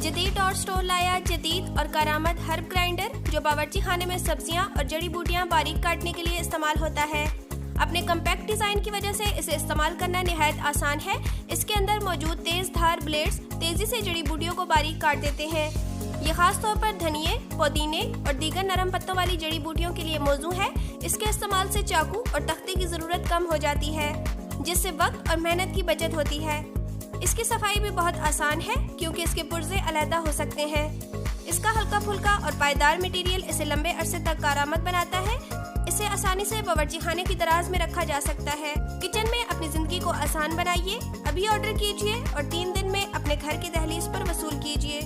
जदीद और स्टोर लाया जदीद और कारामद हर्ब ग्राइंडर, जो बावर्ची खाने में सब्जियां और जड़ी बूटियां बारीक काटने के लिए इस्तेमाल होता है। अपने कम्पैक्ट डिजाइन की वजह से इसे इस्तेमाल करना निहायत आसान है। इसके अंदर मौजूद तेज धार ब्लेड्स तेजी से जड़ी बूटियों को बारीक काट देते हैं। ये खास तौर पर धनिये, पुदीने और दीगर नरम पत्तों वाली जड़ी बूटियों के लिए मौजू है। इसके इस्तेमाल से चाकू और तख्ते की जरूरत कम हो जाती है, जिससे वक्त और मेहनत की बचत होती है। इसकी सफाई भी बहुत आसान है क्योंकि इसके पुर्जे अलहदा हो सकते हैं। इसका हल्का फुल्का और पायदार मटेरियल इसे लंबे अरसे तक कारामद बनाता है। इसे आसानी से बावर्ची खाने की दराज में रखा जा सकता है। किचन में अपनी जिंदगी को आसान बनाइए। अभी ऑर्डर कीजिए और 3 दिन में अपने घर की दहलीज पर वसूल कीजिए।